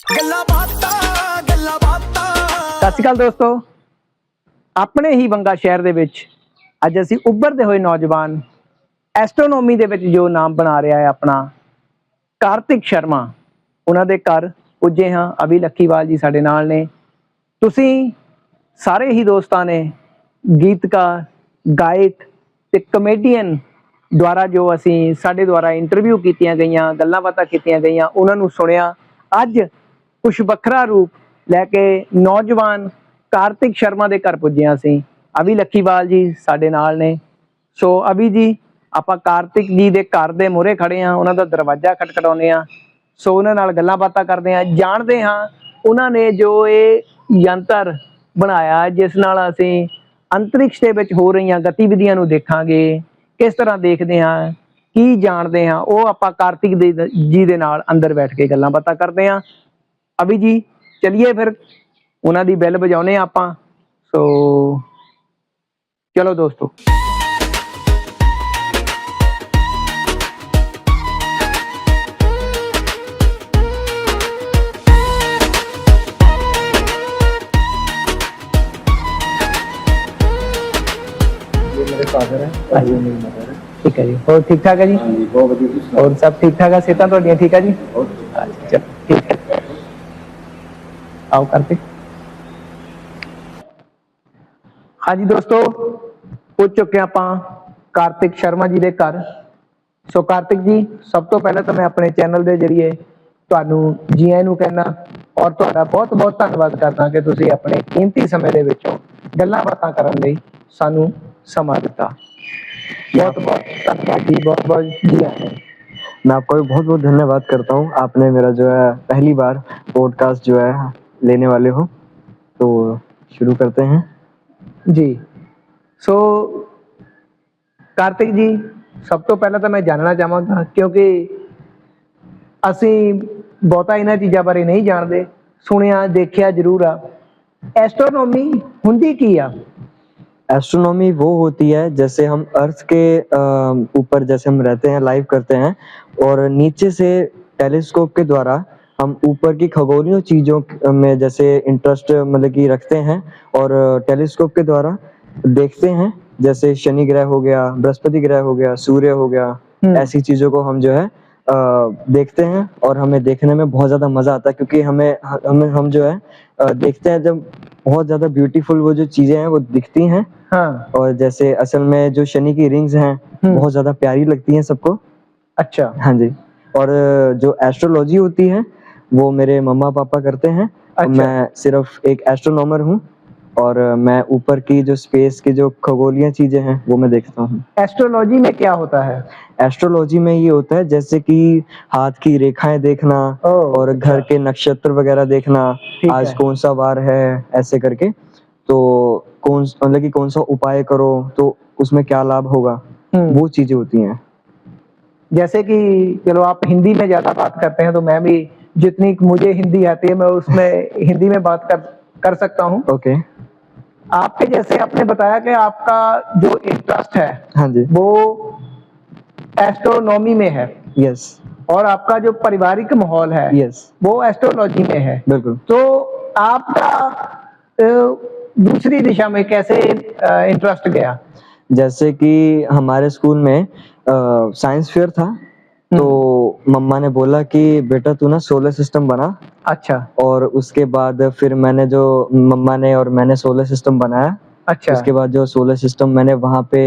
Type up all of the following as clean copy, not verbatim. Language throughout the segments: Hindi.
ਸਤਿ ਸ਼੍ਰੀ ਅਕਾਲ ਦੋਸਤੋ, ਆਪਣੇ ਹੀ ਬੰਗਾ ਸ਼ਹਿਰ ਦੇ ਵਿੱਚ ਅੱਜ ਅਸੀਂ ਉੱਭਰਦੇ ਹੋਏ ਨੌਜਵਾਨ ਐਸਟਰੋਨੋਮੀ ਦੇ ਵਿੱਚ ਜੋ ਨਾਮ ਬਣਾ ਰਿਹਾ ਹੈ ਆਪਣਾ ਕਾਰਤਿਕ ਸ਼ਰਮਾ, ਉਹਨਾਂ ਦੇ ਘਰ ਪੁੱਜੇ ਹਾਂ। ਅਭੀ ਲੱਖੀਵਾਲ ਜੀ ਸਾਡੇ ਨਾਲ ਨੇ। ਤੁਸੀਂ ਸਾਰੇ ਹੀ ਦੋਸਤਾਂ ਨੇ ਗੀਤਕਾਰ, ਗਾਇਕ ਤੇ ਕਮੇਡੀਅਨ ਦੁਆਰਾ ਜੋ ਅਸੀਂ ਸਾਡੇ ਦੁਆਰਾ ਇੰਟਰਵਿਊ ਕੀਤੀਆਂ ਗਈਆਂ, ਗੱਲਾਂ ਬਾਤਾਂ ਕੀਤੀਆਂ ਗਈਆਂ, ਉਹਨਾਂ ਨੂੰ ਸੁਣਿਆ। ਅੱਜ ਕੁਛ ਵੱਖਰਾ ਰੂਪ ਲੈ ਕੇ ਨੌਜਵਾਨ ਕਾਰਤਿਕ ਸ਼ਰਮਾ ਦੇ ਘਰ ਪੁੱਜੇ ਅਸੀਂ। ਅਭੀ ਲੱਖੀਵਾਲ ਜੀ ਸਾਡੇ ਨਾਲ ਨੇ। ਸੋ ਅਭੀ ਜੀ, ਆਪਾਂ ਕਾਰਤਿਕ ਜੀ ਦੇ ਘਰ ਦੇ ਮੂਹਰੇ ਖੜੇ ਹਾਂ, ਉਹਨਾਂ ਦਾ ਦਰਵਾਜ਼ਾ ਖਟਖਟਾਉਂਦੇ ਹਾਂ। ਸੋ ਉਹਨਾਂ ਨਾਲ ਗੱਲਾਂ ਬਾਤਾਂ ਕਰਦੇ ਹਾਂ, ਜਾਣਦੇ ਹਾਂ ਉਹਨਾਂ ਨੇ ਜੋ ਇਹ ਯੰਤਰ ਬਣਾਇਆ ਜਿਸ ਨਾਲ ਅਸੀਂ ਅੰਤਰਿਕਸ਼ ਦੇ ਵਿੱਚ ਹੋ ਰਹੀਆਂ ਗਤੀਵਿਧੀਆਂ ਨੂੰ ਦੇਖਾਂਗੇ, ਕਿਸ ਤਰ੍ਹਾਂ ਦੇਖਦੇ ਹਾਂ, ਕੀ ਜਾਣਦੇ ਹਾਂ, ਉਹ ਆਪਾਂ ਕਾਰਤਿਕ ਜੀ ਦੇ ਨਾਲ ਅੰਦਰ ਬੈਠ ਕੇ ਗੱਲਾਂ ਬਾਤਾਂ ਕਰਦੇ ਹਾਂ। ਅਭੀ ਜੀ ਚਲਿਏ ਫਿਰ ਉਹਨਾਂ ਦੀ ਬੈਲ ਵਜਾਉਨੇ ਆਪਾਂ। ਸੋ ਚਲੋ ਦੋਸਤੋ। मेरे फादर है और ये मेरी मदर है। ठीक है जी, और ठीक ठाक है जी? हाँ जी, बहुत बढ़िया। और सब ठीक ठाक है? सेहतां तुहाडियां ठीक है जी? और चलो ठीक है, आओ करते। हाँ जी दोस्तों, पहुंच चुके ਆਪਾਂ ਕਾਰਤਿਕ ਸ਼ਰਮਾ ਜੀ ਦੇ ਘਰ। ਸੋ ਕਾਰਤਿਕ ਜੀ, ਸਭ ਤੋਂ ਪਹਿਲਾਂ ਤਾਂ ਮੈਂ ਆਪਣੇ ਚੈਨਲ ਦੇ ਜਰੀਏ ਤੁਹਾਨੂੰ ਜੀ ਆਇਆਂ ਨੂੰ ਕਹਿਣਾ ਔਰ ਤੁਹਾਡਾ ਬਹੁਤ ਬਹੁਤ ਧੰਨਵਾਦ ਕਰਦਾ ਕਿ ਤੁਸੀਂ ਆਪਣੇ ਕੀਮਤੀ ਸਮੇਂ ਦੇ ਵਿੱਚੋਂ ਗੱਲਾਂ ਬਾਤਾਂ ਕਰਨ ਲਈ ਸਾਨੂੰ समा देता। बहुत बहुत धन्यवाद जी, बहुत बहुत जी आए। मैं आपका भी बहुत बहुत धन्यवाद करता हूँ। आपने मेरा जो है पहली बार पॉडकास्ट जो है लेने वाले हो, तो शुरू करते हैं जी। सो ਕਾਰਤਿਕ ਜੀ, ਸਭ ਤੋਂ ਪਹਿਲਾਂ ਤਾਂ ਮੈਂ ਜਾਣਨਾ ਚਾਹਾਂਗਾ ਕਿਉਂਕਿ ਅਸੀਂ ਬਹੁਤਾ ਇਹਨਾਂ ਚੀਜ਼ਾਂ ਬਾਰੇ ਨਹੀਂ ਜਾਣਦੇ, ਸੁਣਿਆ ਦੇਖਿਆ ਜ਼ਰੂਰ ਆ। ਐਸਟਰੋਨੋਮੀ ਹੁੰਦੀ ਕੀ ਆ? एस्ट्रोनॉमी वो होती है जैसे हम अर्थ के ऊपर जैसे हम रहते हैं, लाइव करते हैं, और नीचे से टेलीस्कोप के द्वारा हम ऊपर की खगोलीय चीज़ों में जैसे इंटरेस्ट मतलब कि रखते हैं और टेलीस्कोप के द्वारा देखते हैं। जैसे शनि ग्रह हो गया, बृहस्पति ग्रह हो गया, सूर्य हो गया, ऐसी चीज़ों को हम जो है देखते हैं और हमें देखने में बहुत ज़्यादा मज़ा आता है, क्योंकि हम जो है देखते हैं जब बहुत ज़्यादा ब्यूटीफुल वो जो चीज़ें हैं वो दिखती हैं। हाँ। और जैसे असल में जो शनि की रिंग्स हैं बहुत ज़्यादा प्यारी लगती हैं सबको। अच्छा। हाँ जी। और जो एस्ट्रोलॉजी होती है वो मेरे मम्मा पापा करते हैं। अच्छा। मैं सिर्फ एक एस्ट्रोनॉमर हूँ और मैं ऊपर की जो स्पेस की जो खगोलीय चीज़ें हैं वो मैं देखता हूँ। एस्ट्रोलॉजी में क्या होता है? एस्ट्रोलॉजी में ये होता है जैसे कि हाथ की रेखाएं देखना और घर के नक्षत्र वगैरह देखना, आज कौन सा वार है ऐसे करके, तो कौन मतलब कि कौन सा उपाय करो तो उसमें क्या लाभ होगा, वो चीजें होती हैं। जैसे कि चलो आप हिंदी में ज्यादा बात करते हैं तो मैं भी जितनी मुझे हिंदी आती है मैं उसमें हिंदी में बात कर सकता हूँ। ओके। आपके जैसे आपने बताया कि आपका जो इंटरेस्ट है, हाँ जी, वो एस्ट्रोनॉमी में है। यस। और आपका जो पारिवारिक माहौल है, यस, वो एस्ट्रोलॉजी में है। बिल्कुल। तो आपका दूसरी दिशा में कैसे इंटरेस्ट गया? जैसे कि हमारे स्कूल में साइंस फेयर था, तो मम्मा ने बोला कि बेटा तू ना सोलर सिस्टम बना। अच्छा। और उसके बाद फिर मम्मा ने और मैंने सोलर सिस्टम बनाया। अच्छा। उसके बाद जो सोलर सिस्टम मैंने वहाँ पे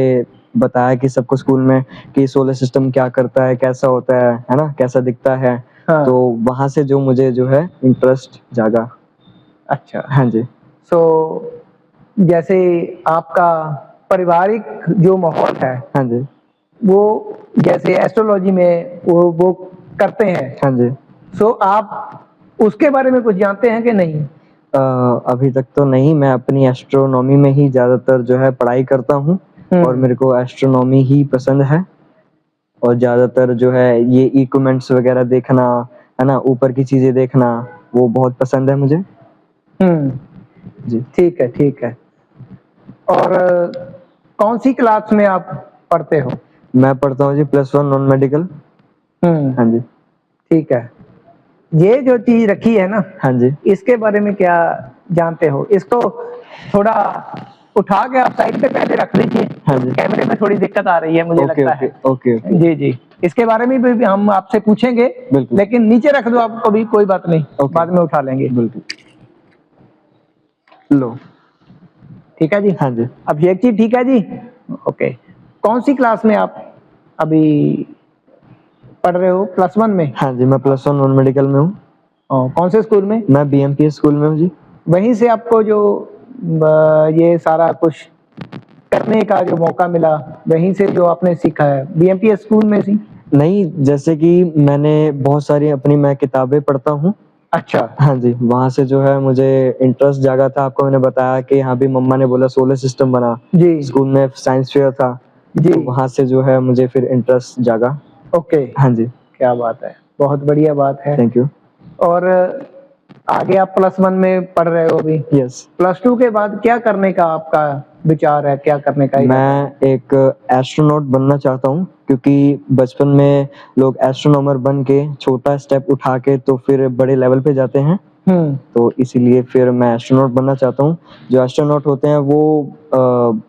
बताया कि सबको स्कूल में कि सोलर सिस्टम क्या करता है, कैसा होता है ना, कैसा दिखता है। हाँ। तो वहाँ से जो मुझे जो है इंटरेस्ट जागा। अच्छा। हाँ जी। सो जैसे आपका पारिवारिक जो माहौल है, हाँ जी, वो जैसे एस्ट्रोलॉजी में वो करते हैं। हाँ जी। सो आप उसके बारे में कुछ जानते हैं कि नहीं? अभी तक तो नहीं। मैं अपनी एस्ट्रोनॉमी में ही ज्यादातर जो है पढ़ाई करता हूँ और मेरे को एस्ट्रोनॉमी ही पसंद है। और ज्यादातर जो है ये इक्विपमेंट्स वगैरह देखना है ना, ऊपर की चीजें देखना, वो बहुत पसंद है मुझे। जी। ठीक है, ठीक है। और कौन सी क्लास में आप पढ़ते हो? मैं पढ़ता हूँ जी +1 नॉन मेडिकल। हाँ जी। ठीक है। ये जो चीज रखी है ना, हाँ जी। इसके बारे में क्या जानते हो? इसको थोड़ा उठा के आप साइड पे पहले रख लीजिए। हाँ जी। कैमरे में थोड़ी दिक्कत आ रही है मुझे ओके लगता ओके है। Okay okay. जी जी, इसके बारे में भी हम आपसे पूछेंगे, बिल्कुल। लेकिन नीचे रख दो आप, कभी कोई बात नहीं, ओके। बाद में उठा लेंगे। बिल्कुल। लो। ठीक है जी। हाँ जी। अभिषेक जी ठीक है जी, ओके। कौन सी क्लास में आप अभी पढ़ रहे हो? +1 में? हाँ जी, मैं +1 नॉन मेडिकल में हूँ। कौन से स्कूल में? मैं BMPS स्कूल में हूँ जी। वहीं से आपको जो ये सारा कुछ करने का जो मौका मिला, वहीं से जो आपने सीखा है BMPS स्कूल में से? नहीं, जैसे कि मैंने बहुत सारी अपनी मैं किताबें पढ़ता हूँ। अच्छा। हाँ जी, वहाँ से जो है मुझे इंटरेस्ट जागा था। आपको मैंने बताया कि यहाँ भी मम्मा ने बोला सोलर सिस्टम बना। जी स्कूल में साइंस फेयर था, जी। तो वहाँ से जो है मुझे फिर इंटरेस्ट जागा। ओके, हाँ जी। क्या बात है, बहुत बढ़िया बात है। Thank you. और आगे आप +1 में पढ़ रहे हो अभी? यस। +2 के बाद क्या करने का आपका विचार है, क्या करने का इरादा है? मैं एक एस्ट्रोनॉट बनना चाहता हूँ, क्योंकि बचपन में लोग एस्ट्रोनॉमर बन के छोटा स्टेप उठा के तो फिर बड़े लेवल पे जाते हैं। तो इसीलिए फिर मैं एस्ट्रोनॉट बनना चाहता हूँ। जो एस्ट्रोनॉट होते हैं वो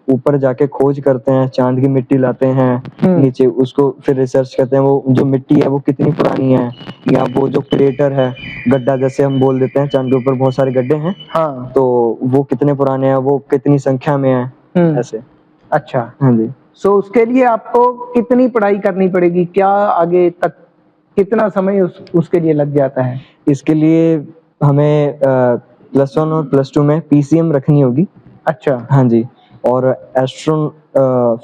ऊपर जाके खोज करते हैं, चांद की मिट्टी लाते हैं, नीचे उसको फिर रिसर्च करते हैं वो जो मिट्टी है वो कितनी पुरानी है, या वो जो क्रेटर है, गड्ढा जैसे हम बोल देते हैं, चांद के ऊपर बहुत सारे गड्ढे हैं, हाँ। तो वो कितने पुराने हैं, वो कितनी संख्या में है, ऐसे। अच्छा। हाँ जी। सो उसके लिए आपको कितनी पढ़ाई करनी पड़ेगी? क्या आगे तक कितना समय उसके लिए लग जाता है? इसके लिए हमें +1 और +2 में PCM रखनी होगी। अच्छा। हाँ जी। और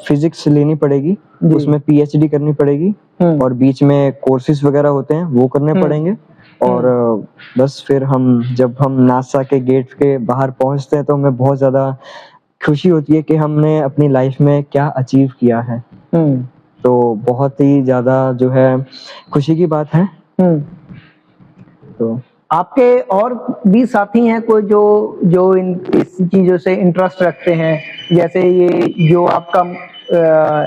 फिजिक्स लेनी पड़ेगी, जी। उसमें PhD करनी पड़ेगी, और बीच में कोर्सेज वगैरह होते हैं वो करने पड़ेंगे। और बस फिर जब हम नासा के गेट के बाहर पहुंचते हैं तो हमें बहुत ज़्यादा खुशी होती है कि हमने अपनी लाइफ में क्या अचीव किया है। तो बहुत ही ज़्यादा जो है खुशी की बात है। तो आपके और भी साथी हैं कोई जो जो इस चीजों से इंटरेस्ट रखते हैं, जैसे ये जो आपका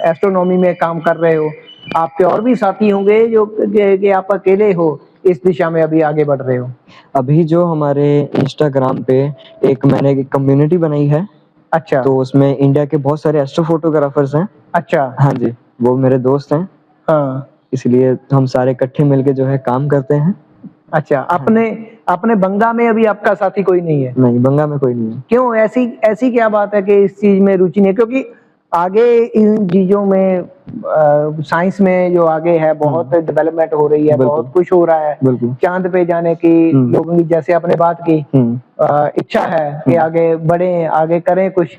एस्ट्रोनॉमी में काम कर रहे हो, आपके और भी साथी होंगे जो कि आप अकेले हो इस दिशा में अभी आगे बढ़ रहे हो? अभी जो हमारे इंस्टाग्राम पे मैंने एक कम्युनिटी बनाई है, अच्छा। तो उसमें इंडिया के बहुत सारे एस्ट्रो फोटोग्राफर्स हैं। अच्छा। हाँ जी, वो मेरे दोस्त हैं। हाँ। इसलिए हम सारे इकट्ठे मिलके जो है काम करते हैं। अच्छा, अपने बंगा में अभी आपका साथी कोई नहीं है? नहीं, बंगा में कोई नहीं है। क्यों, ऐसी ऐसी क्या बात है कि इस चीज में रुचि नहीं है? क्योंकि आगे इन चीजों में साइंस में जो आगे है बहुत डेवलपमेंट हो रही है, बहुत कुछ हो रहा है। चांद पे जाने की लोगों की, जैसे आपने बात की, इच्छा है कि आगे बढ़े, आगे करें कुछ।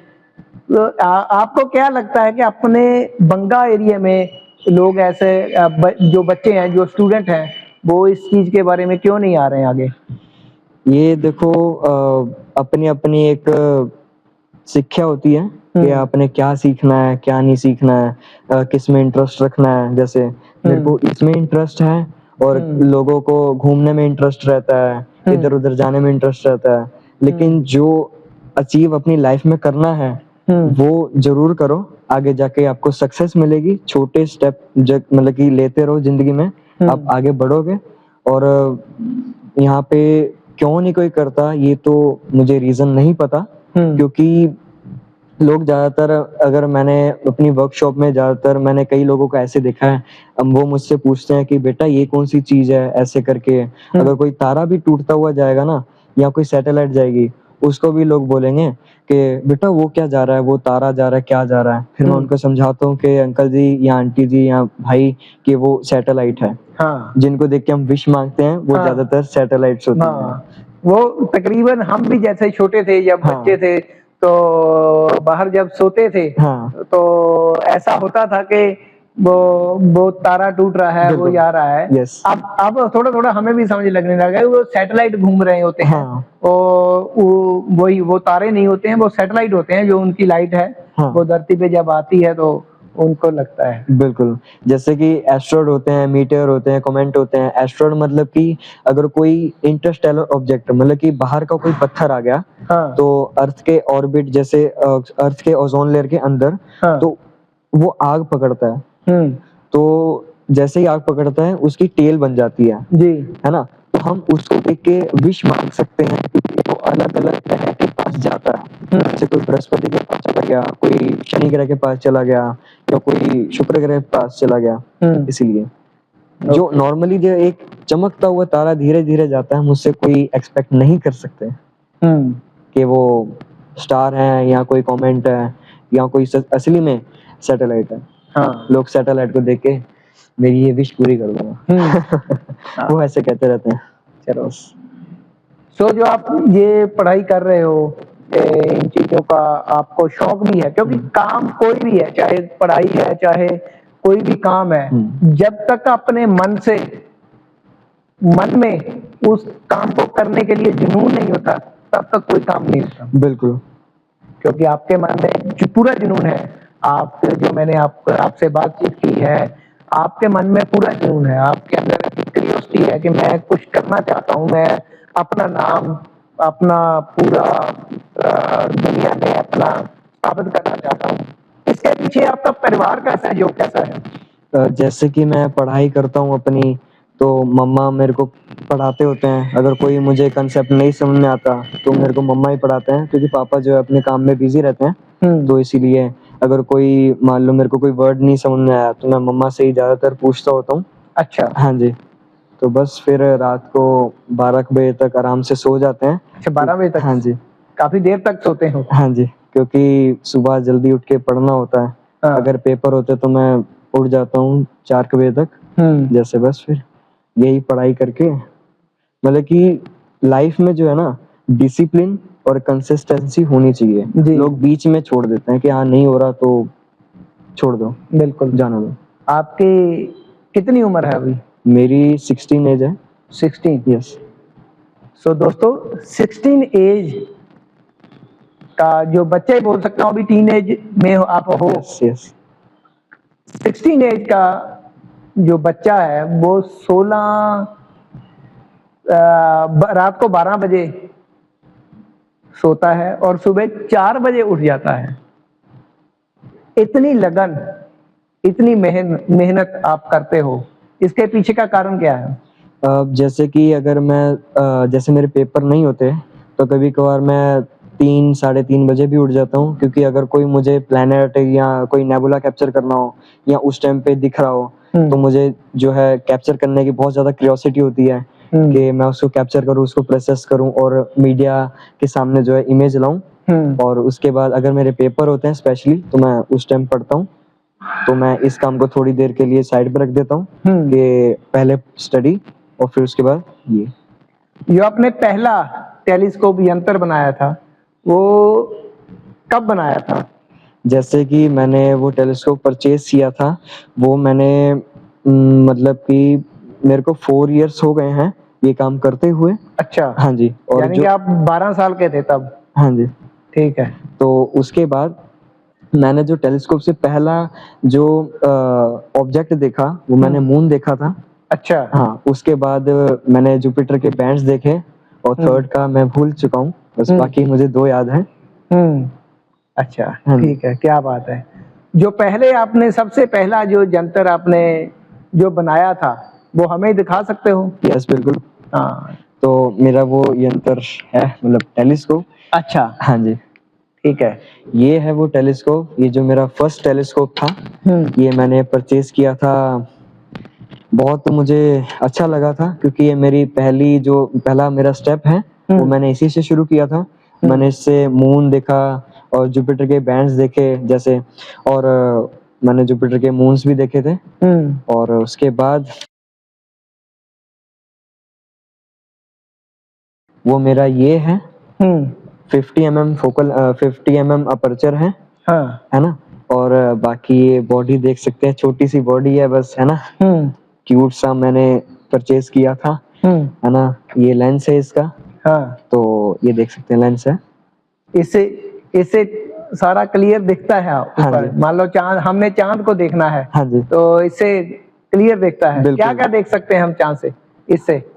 तो आपको क्या लगता है कि अपने बंगा एरिया में लोग ऐसे जो बच्चे हैं, जो स्टूडेंट हैं, वो इस चीज के बारे में क्यों नहीं आ रहे हैं आगे? ये देखो, अपनी अपनी एक शिक्षा होती है कि आपने क्या सीखना है, क्या नहीं सीखना है, किस में इंटरेस्ट रखना है। जैसे मेरे को इसमें इंटरेस्ट है, और लोगों को घूमने में इंटरेस्ट रहता है, इधर उधर जाने में इंटरेस्ट रहता है। लेकिन जो अचीव अपनी लाइफ में करना है वो जरूर करो, आगे जाके आपको सक्सेस मिलेगी। छोटे स्टेप मतलब कि लेते रहो जिंदगी में, आप आगे बढ़ोगे। और यहाँ पे क्यों नहीं कोई करता ये तो मुझे रीजन नहीं पता, क्योंकि लोग ज्यादातर, अगर मैंने अपनी वर्कशॉप में ज्यादातर मैंने कई लोगों को ऐसे देखा है, अब वो मुझसे पूछते हैं कि बेटा ये कौन सी चीज है, ऐसे करके। अगर कोई तारा भी टूटता हुआ जाएगा ना, या कोई सैटेलाइट जाएगी, उसको भी लोग बोलेंगे कि बेटा वो क्या जा रहा है, वो तारा जा रहा है, क्या जा रहा है। फिर मैं उनको समझाता हूँ कि अंकल जी या आंटी जी या भाई, कि वो सैटेलाइट है। हाँ। जिनको देख के हम विश मांगते हैं वो ज्यादातर सैटेलाइट्स होते हैं। वो तकरीबन हम भी जैसे छोटे थे, जब बच्चे थे, तो बाहर जब सोते थे, तो ऐसा होता था कि वो तारा टूट रहा है, वो जा रहा है। यस। अब थोड़ा थोड़ा हमें भी समझ लगने लगा है, वो सैटेलाइट घूम रहे होते हैं। वो तारे नहीं होते हैं, वो सैटेलाइट होते हैं, जो उनकी लाइट है वो धरती पे जब आती है तो उनको लगता है। बिल्कुल, जैसे कि एस्ट्रॉइड होते हैं, मीटियोर होते हैं, कॉमेट होते हैं। एस्ट्रॉइड मतलब कि अगर कोई इंटरस्टेलर ऑब्जेक्ट, मतलब कि बाहर का कोई पत्थर आ गया, तो अर्थ के ऑर्बिट, जैसे अर्थ के ओजोन लेयर के अंदर, तो वो आग पकड़ता है। तो जैसे ही आग पकड़ता है उसकी टेल बन जाती है जी, है ना। तो तो हम उसको देख के विश मांग सकते हैं, क्योंकि वो अलग अलग ग्रह के पास जाता है। जैसे कोई बृहस्पति के पास चला गया, कोई शनि ग्रह के पास चला गया, या कोई शुक्र ग्रह के पास चला गया। इसलिए जो नॉर्मली जो एक चमकता हुआ तारा धीरे धीरे जाता है, हम उससे कोई एक्सपेक्ट नहीं कर सकते कि वो स्टार है या कोई कॉमेंट है या कोई असली में सैटेलाइट है। हाँ। लोग सैटेलाइट को देख के मेरी ये विश पूरी कर दूंगा। वो ऐसे कहते रहते हैं। चलो, सो जो आप ये पढ़ाई कर रहे हो, इन चीजों का आपको शौक भी है, क्योंकि काम कोई भी है, चाहे पढ़ाई है चाहे कोई भी काम है, जब तक अपने मन में उस काम को करने के लिए जुनून नहीं होता, तब तक कोई काम नहीं होता। बिल्कुल, क्योंकि आपके मन में जो पूरा जुनून है, आप जो मैंने आपसे बातचीत की है, आपके मन में पूरा जुनून है, आपके अंदर क्यूरियोसिटी है कि मैं कुछ करना चाहता हूँ, मैं अपना नाम, अपना पूरा दुनिया में अपना स्थापित करना चाहता हूँ। इसके पीछे आपका परिवार का सहयोग कैसा है? जैसे कि मैं पढ़ाई करता हूँ अपनी, तो मम्मा मेरे को पढ़ाते होते हैं। अगर कोई मुझे कंसेप्ट नहीं समझ में आता तो मेरे को मम्मा ही पढ़ाते हैं, क्योंकि पापा जो है अपने काम में बिजी रहते हैं। तो इसीलिए अगर कोई मान लो मेरे को कोई वर्ड नहीं समझ में आया तो मैं मम्मा से ही ज्यादातर पूछता होता हूँ। अच्छा। हाँ जी। तो बस फिर रात को 12 बजे तक आराम से सो जाते हैं। अच्छा, 12 बजे तक? हाँ जी। काफी देर तक सोते हो? हाँ जी, क्योंकि सुबह जल्दी उठ के पढ़ना होता है। हाँ। अगर पेपर होते तो मैं उठ जाता हूँ 4 बजे तक। जैसे बस फिर यही पढ़ाई करके, मतलब कि लाइफ में जो है ना, डिसिप्लिन और कंसिस्टेंसी होनी चाहिए। लोग बीच में छोड़ देते हैं कि हाँ नहीं हो रहा तो छोड़ दो, बिल्कुल जाने दो। आपकी कितनी उम्र है अभी? मेरी 16 एज है। 16? यस। सो दोस्तों, 16 एज का जो बच्चे बोल सकता हूँ, अभी टीनेज में आप हो। यस। 16 एज का जो बच्चा है वो 16 रात को 12 बजे सोता है और सुबह 4 बजे उठ जाता है। इतनी लगन, इतनी मेहनत आप करते हो, इसके पीछे का कारण क्या है? जैसे कि अगर मैं जैसे मेरे पेपर नहीं होते तो कभी कभार मैं 3 साढ़े 3 बजे भी उठ जाता हूँ, क्योंकि अगर कोई मुझे प्लैनेट या कोई नेबुला कैप्चर करना हो या उस टाइम पे दिख रहा हो, तो मुझे जो है कैप्चर करने की बहुत ज्यादा क्यूरियोसिटी होती है कि मैं उसको कैप्चर करूँ, उसको प्रोसेस करूँ और मीडिया के सामने जो है इमेज लाऊं। और उसके बाद अगर मेरे पेपर होते हैं स्पेशली, तो मैं उस टाइम पढ़ता हूँ। तो मैं इस काम को थोड़ी देर के लिए साइड पर रख देता हूँ कि पहले स्टडी और फिर उसके बाद ये। जो आपने पहला टेलीस्कोप यंत्र बनाया था, वो कब बनाया था? जैसे कि मैंने वो टेलीस्कोप परचेज किया था, वो मैंने मतलब कि मेरे को 4 इयर्स हो गए हैं ये काम करते हुए। अच्छा। हाँ जी। और यानी कि आप 12 साल के थे तब? हाँ जी। ठीक है। तो उसके बाद मैंने जो टेलीस्कोप से पहला जो ऑब्जेक्ट देखा, वो मैंने मून देखा था। अच्छा। हाँ, उसके बाद मैंने जुपिटर के बैंड्स देखे, और थर्ड का मैं भूल चुका हूँ, बस बाकी मुझे 2 याद है। अच्छा, ठीक है, क्या बात है। जो पहले आपने सबसे पहला जो यंत्र आपने जो बनाया था, वो हमें दिखा सकते हो? यस, बिल्कुल। हाँ। तो मेरा वो यंत्र है, मतलब टेलीस्कोप। अच्छा। हाँ जी। ठीक है। ये है वो टेलीस्कोप, ये जो मेरा फर्स्ट टेलीस्कोप था, ये मैंने परचेज किया था। बहुत मुझे अच्छा लगा था, क्योंकि ये मेरी पहला मेरा स्टेप है, वो मैंने इसी से शुरू किया था। मैंने इससे मून देखा और जुपिटर के बैंड्स देखे जैसे, और मैंने जुपिटर के मून्स भी देखे थे। और उसके बाद वो मेरा ये है 50 mm फोकल 50 mm अपर्चर है। हाँ। है ना। और बाकी ये बॉडी देख सकते हैं, छोटी सी बॉडी है बस, है ना। क्यूट सा मैंने परचेज किया था, है ना। ये लेंस है इसका। हाँ। तो ये देख सकते हैं, लेंस है। इससे सारा क्लियर दिखता है ऊपर। हाँ जी। मान लो हमने चांद को देखना है। हाँ जी। तो इससे क्लियर दिखता है। बिल्कुल। क्या क्या देख सकते हैं हम चांद से?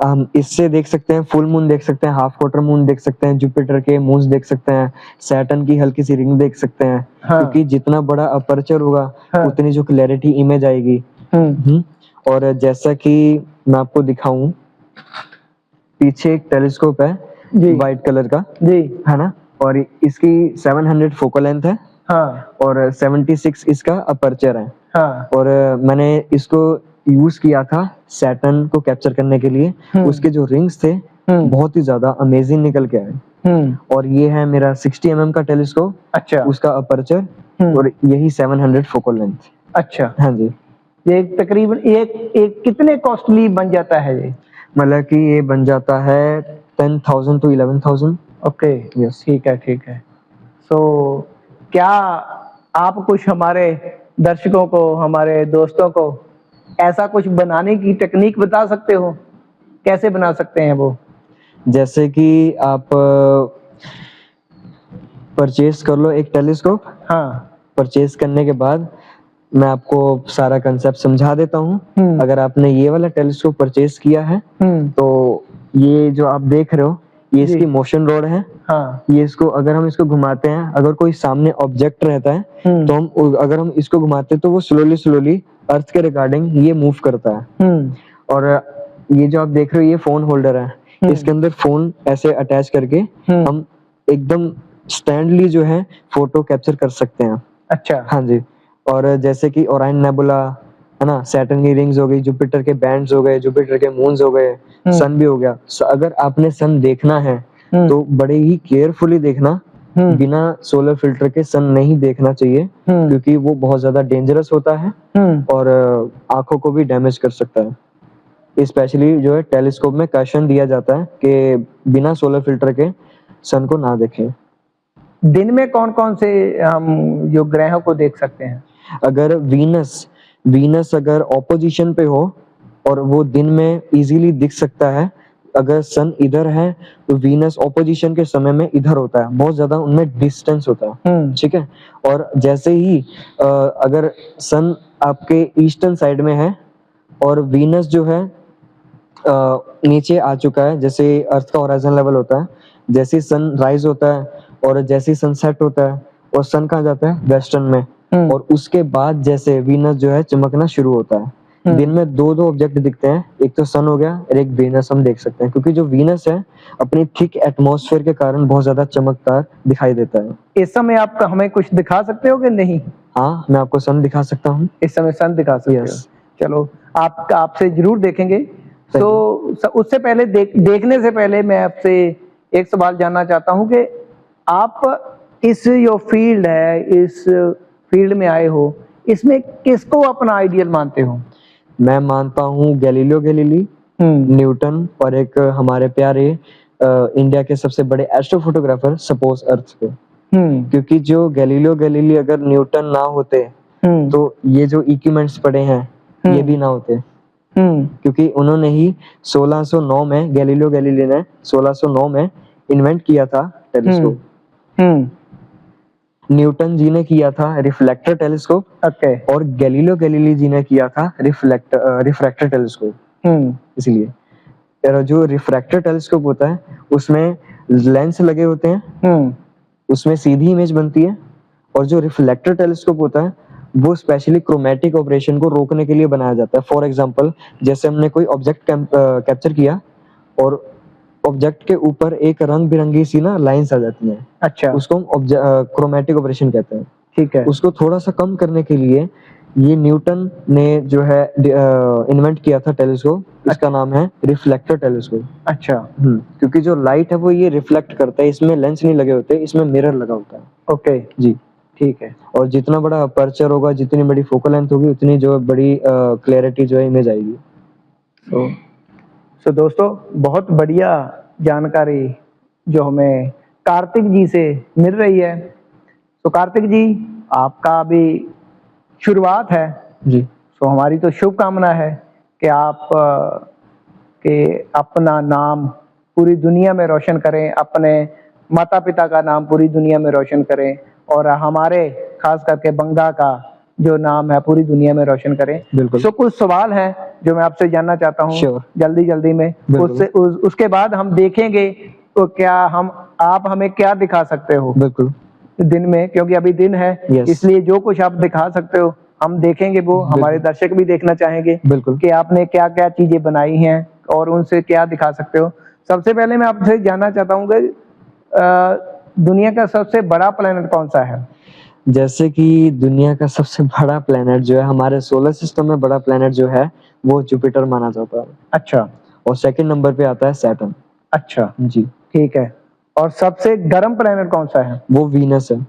हम इससे देख सकते हैं, फुल मून देख सकते हैं, हाफ क्वार्टर मून देख सकते हैं, जुपिटर के मून्स देख सकते हैं, सैटर्न की हल्की सी रिंग देख सकते हैं। हाँ। क्योंकि जितना बड़ा अपर्चर होगा, हाँ। उतनी जो क्लैरिटी इमेज आएगी। और जैसा कि मैं आपको दिखाऊं, पीछे एक टेलीस्कोप है जी वाइट कलर का, जी। है ना, और इसकी 700 फोकल लेंथ है हाँ और 76 इसका अपर्चर है। हाँ। और मैंने इसको यूज किया था सैटर्न को कैप्चर करने के लिए। उसके जो रिंग्स थे बहुत ही ज्यादा अमेजिंग निकल के आए। और ये है मेरा 60 mm का टेलीस्कोप, अच्छा उसका अपर्चर और यही 700 फोकल लेंथ। अच्छा। हाँ जी, ये तकरीबन एक एक कितने कॉस्टली बन जाता है ये? मतलब कि ये बन जाता है 10,000 to 11,000। Okay yes. ठीक है ठीक है। सो क्या आप कुछ हमारे दर्शकों को, हमारे दोस्तों को ऐसा कुछ बनाने की टेक्निक बता सकते हो? कैसे बना सकते हैं वो? जैसे कि आप परचेज कर लो एक टेलीस्कोप। हाँ परचेज करने के बाद मैं आपको सारा कंसेप्ट समझा देता हूँ। अगर आपने ये वाला टेलीस्कोप परचेज किया है तो ये जो आप देख रहे हो ये जी। इसकी मोशन रोड है। हाँ ये इसको अगर हम इसको घुमाते हैं, अगर कोई सामने ऑब्जेक्ट रहता है तो हम अगर हम इसको घुमाते हैं तो वो स्लोली स्लोली अर्थ के रिगार्डिंग ये मूव करता है। और ये जो आप देख रहे हो ये फोन होल्डर है। इसके अंदर फोन ऐसे अटैच करके हम एकदम स्टैंडली जो है फोटो कैप्चर कर सकते हैं। अच्छा हाँ जी। और जैसे कि ओराइन नेबुला है ना, सैटर्न की रिंग्स हो गई, जुपिटर के बैंड्स हो गए, जुपिटर के मून्स हो गए, सन भी हो गया। अगर आपने सन देखना है तो बड़े ही केयरफुली देखना, बिना सोलर फिल्टर के सन नहीं देखना चाहिए क्योंकि वो बहुत ज्यादा डेंजरस होता है और आंखों को भी डैमेज कर सकता है। स्पेशली जो है टेलीस्कोप में कॉशन दिया जाता है कि बिना सोलर फिल्टर के सन को ना देखें। दिन में कौन कौन से हम जो ग्रहों को देख सकते हैं? अगर वीनस अगर ऑपोजिशन पे हो और वो दिन में इजीली दिख सकता है। अगर सन इधर है तो वीनस ऑपोजिशन के समय में इधर होता है, बहुत ज्यादा उनमें डिस्टेंस होता है। ठीक है। और जैसे ही अगर सन आपके ईस्टर्न साइड में है और वीनस जो है नीचे आ चुका है, जैसे अर्थ का होराइजन लेवल होता है, जैसे सन राइज होता है और जैसे सनसेट होता है और सन कहाँ जाता है वेस्टर्न में, और उसके बाद जैसे वीनस जो है चमकना शुरू होता है। दिन में दो दो ऑब्जेक्ट दिखते हैं, एक तो सन हो गया और एक वीनस हम देख सकते हैं क्योंकि जो वीनस है अपनी थिक एटमॉस्फेयर के कारण बहुत ज्यादा चमकदार दिखाई देता है। इस समय आप हमें कुछ दिखा सकते हो कि नहीं? हाँ, मैं आपको सन दिखा सकता हूँ। इस समय सन दिखा सकते हो? चलो आपसे जरूर देखेंगे। तो उससे पहले देखने से पहले मैं आपसे एक सवाल जानना चाहता हूँ कि आप इस जो फील्ड है, इस फील्ड में आए हो, इसमें किसको अपना आइडियल मानते हो? मैं मानता हूँ गैलीलियो गैलीली, न्यूटन और एक हमारे प्यारे इंडिया के सबसे बड़े एस्ट्रोफोटोग्राफर सपोज अर्थ को। क्योंकि जो गैलीलियो गैलीली अगर न्यूटन ना होते तो ये जो इक्विपमेंट्स पड़े हैं ये भी ना होते। क्योंकि उन्होंने ही 1609 में गैलीलियो गैलीली ने 1609 में इन्वेंट किया था टेलीस्कोप। न्यूटन जी ने किया था रिफ्लेक्टर टेलीस्कोप। ओके। और गैलीलियो गैलीली जी ने किया था रिफ्रैक्टर टेलीस्कोप। इसलिए जो रिफ्रैक्टर टेलीस्कोप होता है उसमें लेंस लगे होते हैं, उसमें सीधी इमेज बनती है। और जो रिफ्लेक्टर टेलीस्कोप होता है वो स्पेशली क्रोमेटिक ऑपरेशन को रोकने के लिए बनाया जाता है। फॉर एग्जांपल जैसे हमने कोई ऑब्जेक्ट कैप्चर किया और ऑब्जेक्ट के ऊपर एक रंग बिरंगी सी ना लाइंस आ जाती हैं। अच्छा। उसको हम क्रोमेटिक ऑपरेशन कहते हैं। ठीक है। उसको थोड़ा सा कम करने के लिए ये न्यूटन ने जो है इन्वेंट किया था टेलीस्कोप, इसका नाम है रिफ्लेक्टर टेलीस्कोप। अच्छा। क्योंकि जो लाइट है वो ये रिफ्लेक्ट करता है, इसमें लेंस नहीं लगे होते, इसमें मिरर लगा होता है। ओके जी ठीक है। और जितना बड़ा अपर्चर होगा, जितनी बड़ी फोकल लेंथ होगी, उतनी जो बड़ी क्लैरिटी जो है इमेज आएगी। तो दोस्तों बहुत बढ़िया जानकारी जो हमें कार्तिक जी से मिल रही है। तो कार्तिक जी आपका अभी शुरुआत है जी। तो हमारी तो शुभकामना है कि आप के अपना नाम पूरी दुनिया में रोशन करें, अपने माता पिता का नाम पूरी दुनिया में रोशन करें और हमारे खास करके बंगा का जो नाम है पूरी दुनिया में रोशन करें। बिल्कुल। तो कुछ सवाल हैं जो मैं आपसे जानना चाहता हूँ। Sure. जल्दी में उसके बाद हम देखेंगे तो क्या आप हमें क्या दिखा सकते हो बिल्कुल दिन में, क्योंकि अभी दिन है। Yes. इसलिए जो कुछ आप दिखा सकते हो हम देखेंगे, वो हमारे दर्शक भी देखना चाहेंगे बिल्कुल कि आपने क्या क्या चीजें बनाई हैं और उनसे क्या दिखा सकते हो। सबसे पहले मैं आपसे जानना चाहता हूँ कि दुनिया का सबसे बड़ा प्लेनेट कौन सा है? जैसे कि दुनिया का सबसे बड़ा प्लेनेट जो है, हमारे सोलर सिस्टम में बड़ा प्लेनेट जो है वो जुपिटर माना जाता है, अच्छा, और सेकंड नंबर पे आता है सैटर्न। अच्छा, जी। ठीक है। और सबसे गर्म प्लेनेट कौन सा है? वो वीनस है।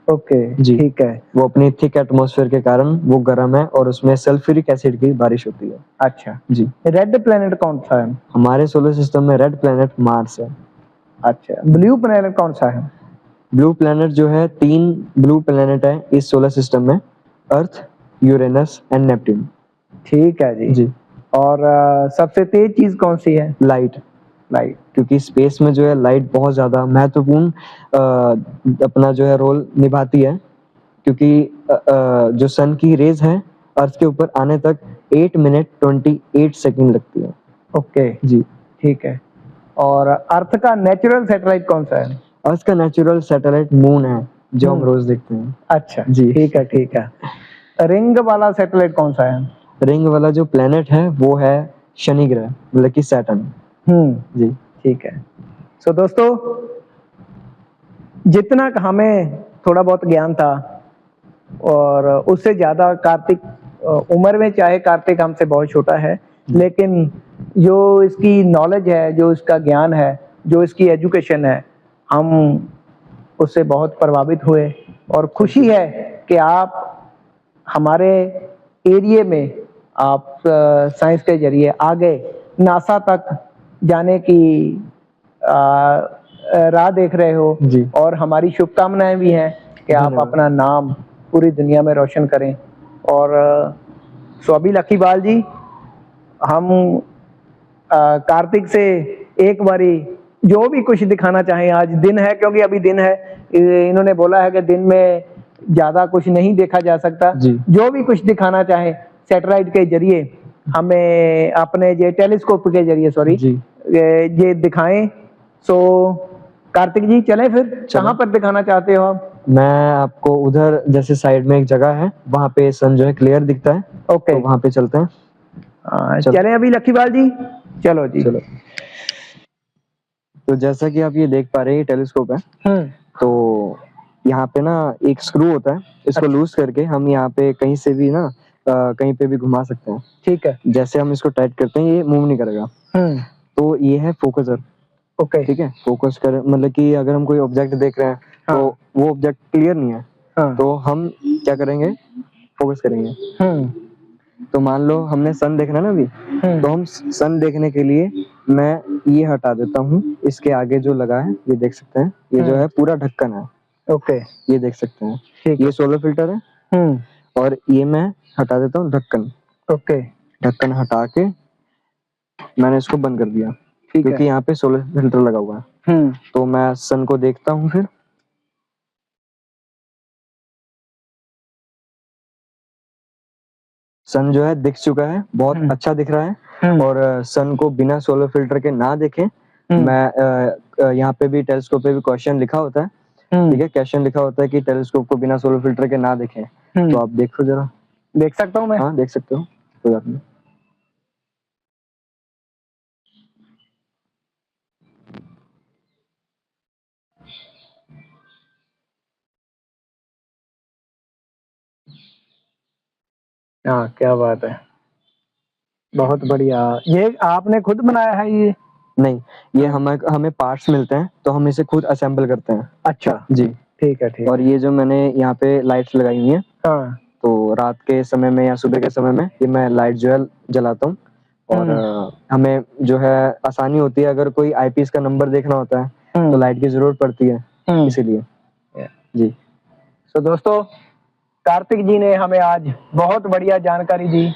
ओके, जी। ठीक है। वो अपनी थिक एटमॉस्फेयर के कारण वो गर्म है, और उसमें सल्फ्यूरिक एसिड की बारिश होती है। अच्छा, जी। रेड प्लेनेट कौन सा है? हमारे सोलर सिस्टम में रेड प्लेनेट मार्स है। अच्छा, ब्लू प्लेनेट कौन सा है? ब्लू प्लेनेट जो है, 3 ब्लू प्लेनेट है इस सोलर सिस्टम में, अर्थ, यूरेनस एंड नेपट्टून। ठीक है जी। जी। और सबसे तेज चीज कौन सी है? लाइट। लाइट। क्योंकि स्पेस में जो है लाइट बहुत ज्यादा महत्वपूर्ण अपना जो है रोल निभाती है, क्योंकि जो सन की रेज है अर्थ के ऊपर आने तक 8 मिनट 28 सेकंड लगती है। ओके, जी। ठीक है। और अर्थ का नेचुरल सैटेलाइट कौन सा है? अर्थ का नेचुरल सैटेलाइट मून है, जो हम मून। रोज देखते हैं। अच्छा, जी। ठीक है, ठीक है। रिंग वाला सैटेलाइट कौन सा है? रिंग वाला जो प्लेनेट है वो है शनि ग्रह, मतलब कि सैटर्न। जी। ठीक है। सो दोस्तों, जितना हमें थोड़ा बहुत ज्ञान था, और उससे ज्यादा कार्तिक उम्र में, चाहे कार्तिक हमसे बहुत छोटा है, लेकिन जो इसकी नॉलेज है, जो इसका ज्ञान है, जो इसकी एजुकेशन है, हम उससे बहुत प्रभावित हुए। और खुशी है कि आप हमारे एरिया में, आप साइंस के जरिए आगे नासा तक जाने की राह देख रहे हो। जी। और हमारी शुभकामनाएं भी हैं कि आप धन्यवाद। अपना नाम पूरी दुनिया में रोशन करें। और स्वामी लखीबाल जी, हम कार्तिक से एक बारी जो भी कुछ दिखाना चाहें, आज दिन है, क्योंकि अभी दिन है, इन्होंने बोला है कि दिन में ज्यादा कुछ नहीं देखा जा सकता। जी। जो भी कुछ दिखाना चाहें सैटेलाइट के जरिए, हमें अपने ये टेलीस्कोप के जरिए, सॉरी, जी। ये दिखाएं। सो कार्तिक जी, चलें फिर? कहाँ पर दिखाना चाहते हो आप? मैं आपको उधर, जैसे साइड में एक जगह है, वहाँ पे सन जो है क्लियर दिखता है, ओके, तो वहाँ पे चलते हैं। चलो। चलें अभी लखीबाल जी? चलो जी। चलो। तो जैसा कि आप ये देख पा रहे हैं, ये टेलीस्कोप है। तो यहाँ पे ना एक स्क्रू होता है, इसको अच्छा। लूज करके हम यहाँ पे कहीं से भी ना कहीं पे भी घुमा सकते हैं। ठीक है। जैसे हम इसको टाइट करते हैं, ये मूव नहीं करेगा। तो ये है फोकसर। ओके। ठीक है, फोकस कर, मतलब कि अगर हम कोई ऑब्जेक्ट देख रहे हैं, हाँ। तो वो ऑब्जेक्ट क्लियर नहीं है, हाँ। तो हम क्या करेंगे, फोकस करेंगे। तो मान लो हमने सन देखना है ना अभी, तो हम सन देखने के लिए मैं ये हटा देता हूँ, इसके आगे जो लगा है ये देख सकते हैं, ये जो है पूरा ढक्कन है। ओके, ये देख सकते हैं, ठीक ये है। सोलर फिल्टर है, और ये मैं हटा देता हूँ ढक्कन। ओके, ढक्कन हटा के मैंने इसको बंद कर दिया, ठीक है। क्योंकि यहाँ पे सोलर फिल्टर लगा हुआ है। तो मैं सन को देखता हूँ फिर। सन जो है दिख चुका है, बहुत अच्छा दिख रहा है। और सन को बिना सोलर फिल्टर के ना देखें, मैं यहाँ पे भी टेलीस्कोप पे भी क्वेश्चन लिखा होता है, ठीक है, क्वेश्चन लिखा होता है कि टेलीस्कोप को बिना सोलर फिल्टर के ना देखें। तो आप देखो जरा। देख सकता हूँ मैं? हाँ, देख सकते हो, कोई बात नहीं। हाँ, क्या बात है, बहुत बढ़िया। ये आपने खुद बनाया है ये? नहीं, ये हमें पार्ट्स मिलते हैं, तो हम इसे खुद असेंबल करते हैं। अच्छा जी। ठीक है, ठीक और ये जो मैंने यहाँ पे लाइट्स लगाई हुई हैं, हाँ। तो रात के समय में या सुबह के समय में ये मैं लाइट जो है जलाता हूँ। और हमें जो है आसानी होती है, अगर कोई आईपीएस का नंबर देखना होता है तो लाइट की जरूरत पड़ती है, इसीलिए। जी। तो दोस्तों, कार्तिक जी ने हमें आज बहुत बढ़िया जानकारी दी,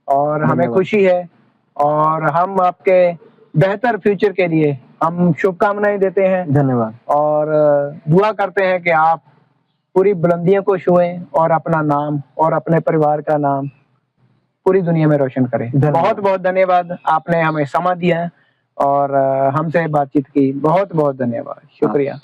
और हमें धन्यवाद। खुशी है। और हम आपके बेहतर फ्यूचर के लिए हम शुभकामनाएं देते हैं, धन्यवाद। और दुआ करते हैं कि आप पूरी बुलंदियों को छुएं, और अपना नाम और अपने परिवार का नाम पूरी दुनिया में रोशन करें। बहुत बहुत धन्यवाद, आपने हमें समय दिया और हमसे बातचीत की। बहुत बहुत धन्यवाद, शुक्रिया।